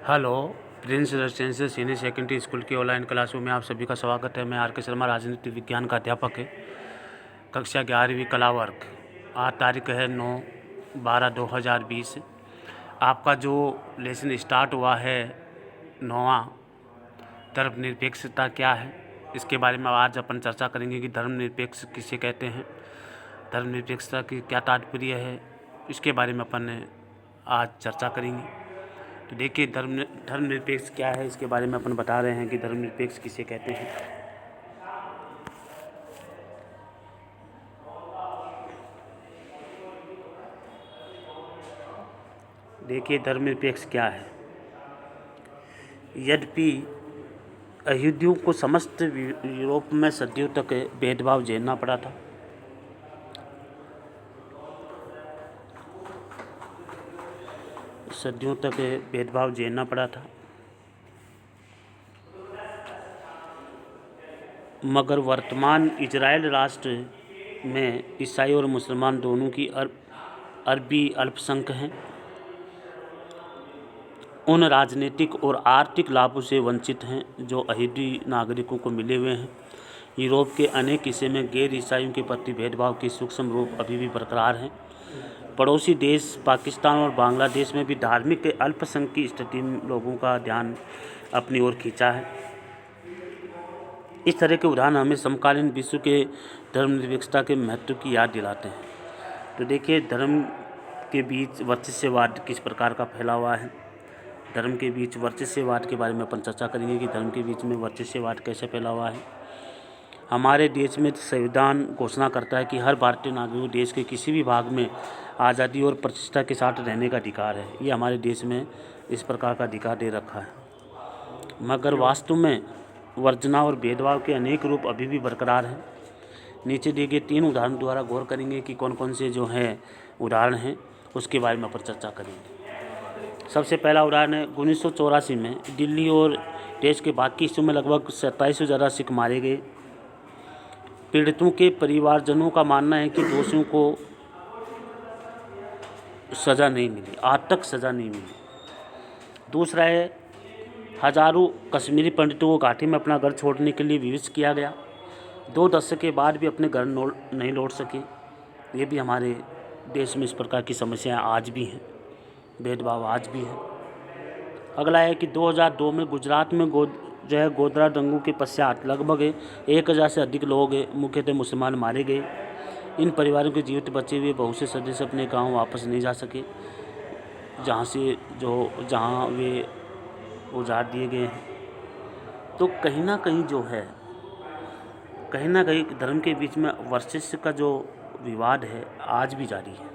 Hello. Prince residential senior secondary school की online classroom में आप सभी का स्वागत है। मैं आर के शर्मा, राजनीति विज्ञान का अध्यापक है, कक्षा 11वीं कला वर्ग। आज तारीख है 9/12/2020। आपका जो लेसन स्टार्ट हुआ है 9वां, धर्मनिरपेक्षता क्या है, इसके बारे में आज अपन चर्चा करेंगे कि धर्मनिरपेक्ष किसे कहते हैं, धर्मनिरपेक्षता की क्या तात्पर्य है, इसके बारे में अपन आज चर्चा करेंगे। तो देखिए, धर्मनिरपेक्ष क्या है, इसके बारे में अपन बता रहे हैं कि धर्मनिरपेक्ष किसे कहते हैं। देखिए, धर्मनिरपेक्ष क्या है। यद्यपि यहूदियों को समस्त यूरोप में सदियों तक भेदभाव झेलना पड़ा था, मगर वर्तमान इजराइल राष्ट्र में ईसाई और मुसलमान दोनों की अरबी अल्पसंख्यक हैं। उन राजनीतिक और आर्थिक लाभों से वंचित हैं जो यहूदी नागरिकों को मिले हुए हैं। यूरोप के अनेक हिस्से में गैर ईसाइयों के प्रति भेदभाव के सूक्ष्म रूप अभी भी बरकरार हैं। पड़ोसी देश पाकिस्तान और बांग्लादेश में भी धार्मिक अल्पसंख्यक की स्थिति में लोगों का ध्यान अपनी ओर खींचा है। इस तरह के उदाहरण हमें समकालीन विश्व के धर्मनिरपेक्षता के महत्व की याद दिलाते हैं। तो देखिए, धर्म के बीच वर्चस्ववाद किस प्रकार का फैला हुआ है। धर्म के बीच वर्चस्ववाद के बारे में अपन चर्चा करेंगे कि धर्म के बीच में वर्चस्ववाद कैसे फैला हुआ है। हमारे देश में संविधान घोषणा करता है कि हर भारतीय नागरिक को देश के किसी भी भाग में आज़ादी और प्रतिष्ठा के साथ रहने का अधिकार है। ये हमारे देश में इस प्रकार का अधिकार दे रखा है। मगर वास्तव में वर्जना और भेदभाव के अनेक रूप अभी भी बरकरार हैं। नीचे दिए गए 3 उदाहरण द्वारा गौर करेंगे कि कौन कौन से जो हैं उदाहरण हैं, उसके बारे में अपन चर्चा करेंगे। सबसे पहला उदाहरण है 1984 में दिल्ली और देश के बाकी हिस्सों में लगभग 27 से ज़्यादा सिख मारे गए। पीड़ितों के परिवारजनों का मानना है कि दोषियों को सज़ा नहीं मिली, आज तक सज़ा नहीं मिली। दूसरा है हजारों कश्मीरी पंडितों को घाटी में अपना घर छोड़ने के लिए विवश किया गया। 2 दशक के बाद भी अपने घर नहीं लौट सके। ये भी हमारे देश में इस प्रकार की समस्याएं आज भी हैं, भेदभाव आज भी है। अगला है कि 2002 में गुजरात में गोधरा दंगों के पश्चात लगभग 1000 से अधिक लोग मुख्यतः मुसलमान मारे गए। इन परिवारों के जीवित बचे हुए बहुत से सदस्य अपने गांव वापस नहीं जा सके, जहां वे उजाड़ दिए गए हैं। तो कहीं ना कहीं धर्म के बीच में वर्चस्व का जो विवाद है आज भी जारी है।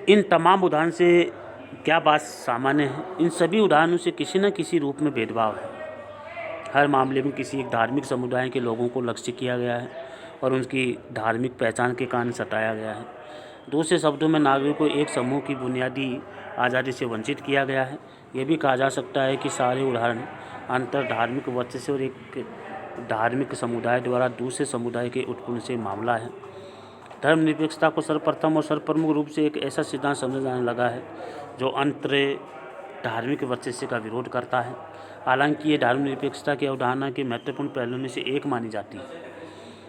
इन तमाम उदाहरण से क्या बात सामान्य है? इन सभी उदाहरणों से किसी न किसी रूप में भेदभाव है। हर मामले में किसी एक धार्मिक समुदाय के लोगों को लक्ष्य किया गया है और उनकी धार्मिक पहचान के कारण सताया गया है। दूसरे शब्दों में नागरिकों को एक समूह की बुनियादी आज़ादी से वंचित किया गया है। यह भी कहा जा सकता है कि सारे उदाहरण अंतर धार्मिक वर्चस्व और एक धार्मिक समुदाय द्वारा दूसरे समुदाय के उत्पन्न से मामला है। धर्मनिरपेक्षता को सर्वप्रथम और सर्वप्रमुख रूप से एक ऐसा सिद्धांत समझा जाने लगा है जो अंतर धार्मिक वर्चस्व का विरोध करता है। हालांकि ये धर्मनिरपेक्षता की अवधारणा के महत्वपूर्ण पहलुओं में से एक मानी जाती है।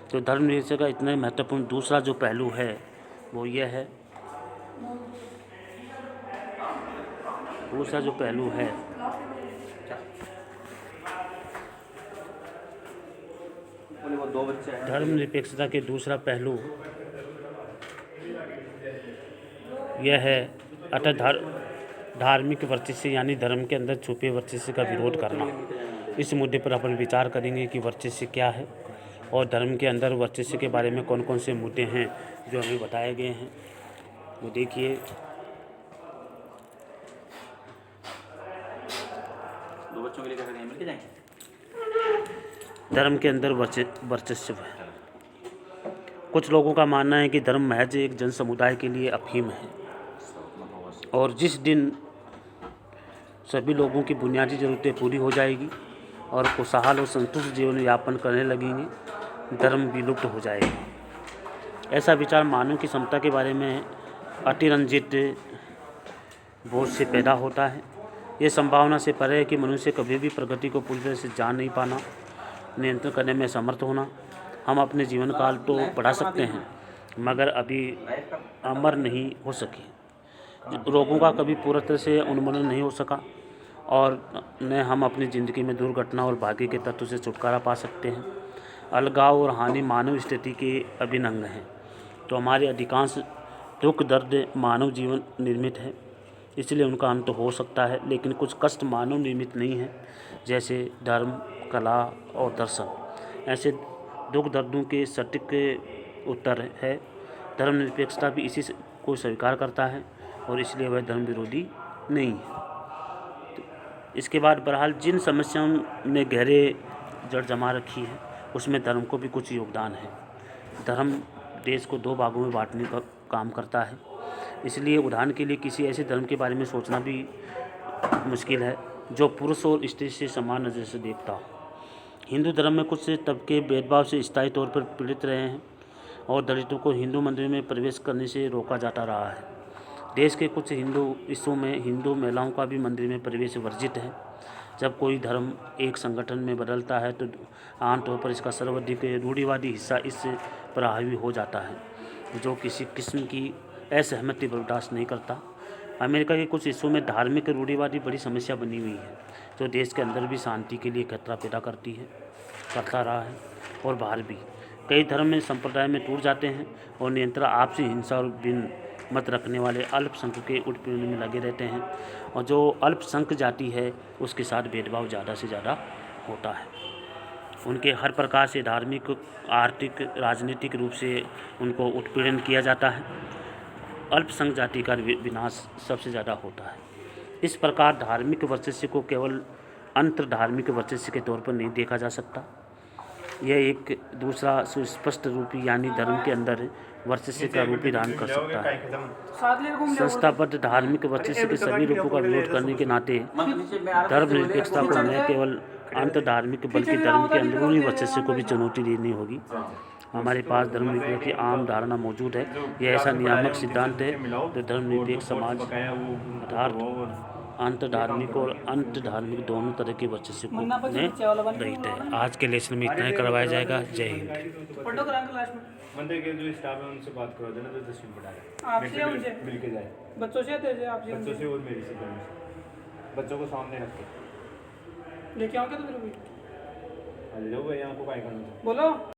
तो धर्मनिरपेक्षता का इतना महत्वपूर्ण दूसरा जो पहलू है वो ये है, धर्मनिरपेक्षता के दूसरा पहलू यह है अर्थात धार्मिक वर्चस्व यानी धर्म के अंदर छुपे वर्चस्व का विरोध करना। इस मुद्दे पर अपन विचार करेंगे कि वर्चस्व क्या है और धर्म के अंदर वर्चस्व के बारे में कौन कौन से मुद्दे हैं जो हमें बताए गए हैं। वो देखिए, धर्म के अंदर वर्चस्व है। कुछ लोगों का मानना है कि धर्म महज एक जन समुदाय के लिए अफीम है और जिस दिन सभी लोगों की बुनियादी ज़रूरतें पूरी हो जाएगी और खुशहाल और संतुष्ट जीवन यापन करने लगेंगे, धर्म विलुप्त हो जाएगी। ऐसा विचार मानव की क्षमता के बारे में अतिरंजित बोझ से पैदा होता है। ये संभावना से परे है कि मनुष्य कभी भी प्रगति को पूरी तरह से जान नहीं पाना, नियंत्रण करने में समर्थ होना। हम अपने जीवन काल तो बढ़ा सकते हैं मगर अभी अमर नहीं हो सके। रोगों का कभी पूरी तरह से उन्मूलन नहीं हो सका और न हम अपनी ज़िंदगी में दुर्घटना और भाग्य के तत्व से छुटकारा पा सकते हैं। अलगाव और हानि मानव स्थिति के अभिन्न अंग हैं। तो हमारे अधिकांश दुख दर्द मानव जीवन निर्मित है, इसलिए उनका अंत हो सकता है, लेकिन कुछ कष्ट मानव निर्मित नहीं है, जैसे धर्म, कला और दर्शन। ऐसे दुख दर्दों के सटीक उत्तर है धर्मनिरपेक्षता भी इसी को स्वीकार करता है और इसलिए वह धर्म विरोधी नहीं है। इसके बाद बहरहाल जिन समस्याओं ने गहरे जड़ जमा रखी है उसमें धर्म को भी कुछ योगदान है। धर्म देश को दो भागों में बांटने का काम करता है, इसलिए उदाहरण के लिए किसी ऐसे धर्म के बारे में सोचना भी मुश्किल है जो पुरुष और स्त्री से समान नज़र से देखता हो। हिंदू धर्म में कुछ तबके भेदभाव से स्थायी तौर पर पीड़ित रहे हैं और दलितों को हिंदू मंदिर में प्रवेश करने से रोका जाता रहा है। देश के कुछ हिंदू हिस्सों में हिंदू महिलाओं का भी मंदिर में प्रवेश वर्जित है। जब कोई धर्म एक संगठन में बदलता है तो आमतौर पर इसका सर्वाधिक रूढ़िवादी हिस्सा इससे प्रभावी हो जाता है जो किसी किस्म की असहमति बर्दाश्त नहीं करता। अमेरिका के कुछ हिस्सों में धार्मिक रूढ़िवादी बड़ी समस्या बनी हुई है जो देश के अंदर भी शांति के लिए खतरा पैदा करता रहा है और बाहर भी। कई धर्म में संप्रदाय में टूट जाते हैं और नियंत्रण आपसी हिंसा और भिन्न मत रखने वाले अल्पसंख्यक के उत्पीड़न में लगे रहते हैं और जो अल्पसंख्यक जाति है उसके साथ भेदभाव ज़्यादा से ज़्यादा होता है। उनके हर प्रकार से धार्मिक, आर्थिक, राजनीतिक रूप से उनको उत्पीड़न किया जाता है। अल्पसंख्यक जाति का विनाश सबसे ज़्यादा होता है। इस प्रकार धार्मिक वर्चस्व को केवल अंतर धार्मिक वर्चस्व के तौर पर नहीं देखा जा सकता। यह एक दूसरा सुस्पष्ट रूप यानी धर्म के अंदर वर्चस्व का रूप धारण कर सकता है। संस्थाबद्ध धार्मिक वर्चस्व के सभी रूपों का विरोध करने के नाते धर्मनिरपेक्षता को न केवल अंतर धार्मिक बल्कि धर्म के अंदरूनी वर्चस्व को भी चुनौती देनी होगी। हमारे पास धर्मनिरपेक्ष की आम धारणा मौजूद है। यह ऐसा नियामक सिद्धांत है जो धर्मनिरपेक्ष समाज अर्थात अंतर धार्मिक और अंत धार्मिक दोनों तरह के वर्चस्व को रहित है। आज के लेसन में इतना ही करवाया जाएगा। जय हिंद। मंदिर के जो स्टाफ है उनसे बात करवा देना, तो 10 मिनट पढ़ा आपसे उनसे मिलके जाए, बच्चों से बच्चों से और मेरी से दोनों से। बच्चों को सामने रख के लेके आओगे तो फिर भी आ जाओ, यहाँ को काय करना बोलो।